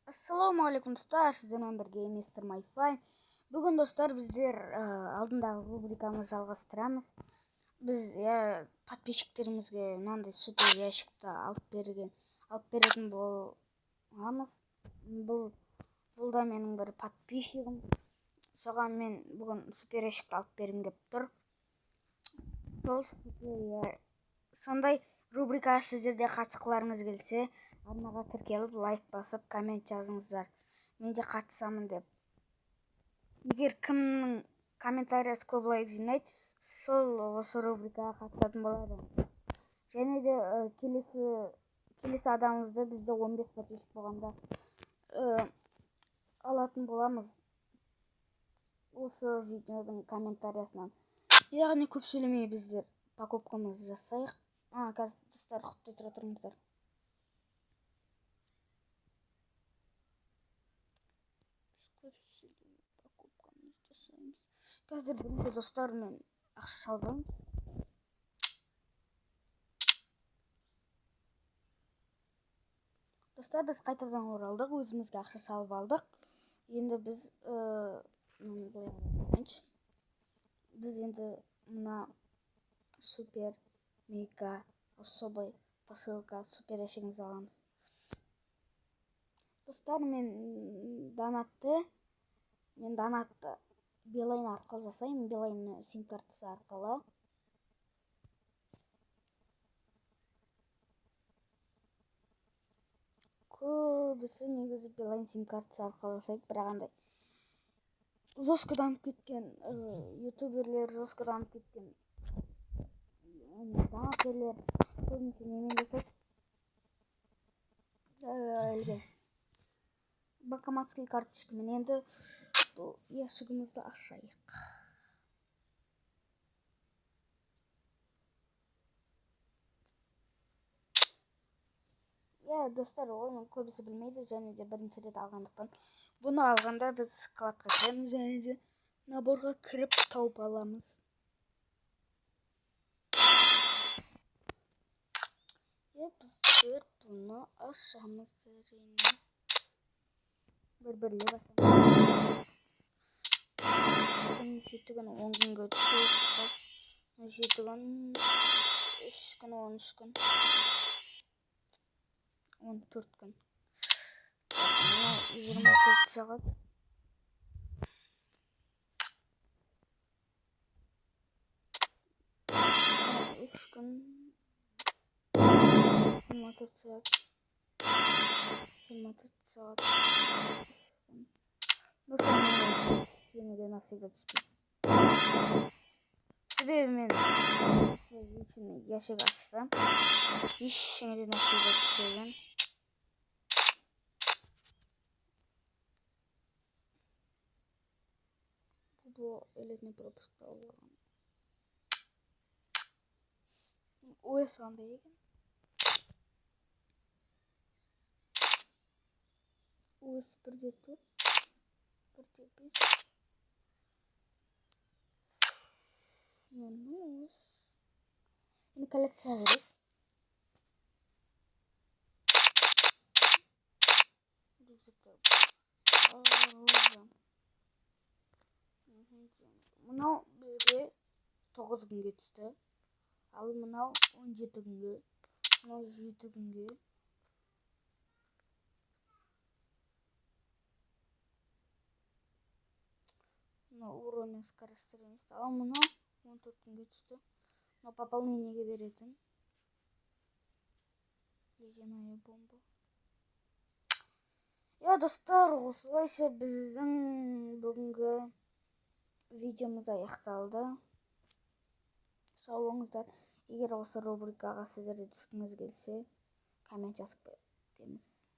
Ассалаумағалейкум достар, сіздермен бірге мистер Майфай. Бүгін достар біздер алдындағы рубрикамызды жалғастырамыз. Біз подписчиктерімізге мынандай супер ящикті алып беретін боламыз. Бұл да менің бір подписчигім. Соған мен бүгін супер ящикті алып бергім келіп тұр. Сондай рубрикаға сіздерде қатысқыларыңыз келсе, арнаға тіркеліп, лайк басып, коммент жазыңыздар. Мен де қатысамын деп. Егер кімнің комментариясы көп лайк жинайды, сол осы рубрикаға қатысатын болады. Және де келесі адамымызды бізде 15 подписчик болғанда алатын боламыз. Осы видеоның комментариясынан. Яғни көп сөйлемей біздер покупкамызды жасайық. Қазір достар, құттай тұра тұрыңыздар. Покупкамызды жасаймыз. Қазір бірінші достар, мен ақша салдым. Достар, біз қайтадан оралдық, өзімізге ақша салып алдық. Енді біз мына супер мега особый посылка супер ящигімізді аламыз. Достар, мен донатты Билайн арқылы жасаймын. Билайн сим картасы арқылы. Көбісі негізі Билайн сим картасы арқылы жасайды, бірақ андай жестко дамып кеткен ютуберлер, жестко дамып кеткен донатерлер көбінесе немен жасайды? Банкоматский карточкамен. Енді бұл ящигімізді ашайық. Достар, оны көбісі білмейді, және де бірінші рет алғандықтан. Бұны алғанда біз складқа кіреміз, және де наборға кіріп тауып аламыз. Біздер бұны ашамыз әрине. Бір-бірлеп ашамыз. Жеті күн 10 күнге түседі. Жеті күн 3 күн 13 күн 14 күн. 24 сағат. 3 күн 24 сағат. 24 сағат. Yeniden навсегда түспейді. Себебі мен ящик ашсам, ешшеңеден навсегда түспеген. Бұл элитный пропуск алған. ОС қандай екен? ОС 1.4, 1.5. Ini коллекция керек. Мынау бізге 9 күнге түсті. Ал мынау 17 күнге. Мынау 7 күнге. Мынау уровень скорострельность. Ал мынау 14 күнге түсті. Мынау пополнениеге беретін. Ледяная бомба. Достар, осылайша біздің бүгінгі видеомыз аяқталды. Сау болыңыздар. Егер осы рубрикаға сіздерде түскіңіз келсе, коммент жазып қойыңыз.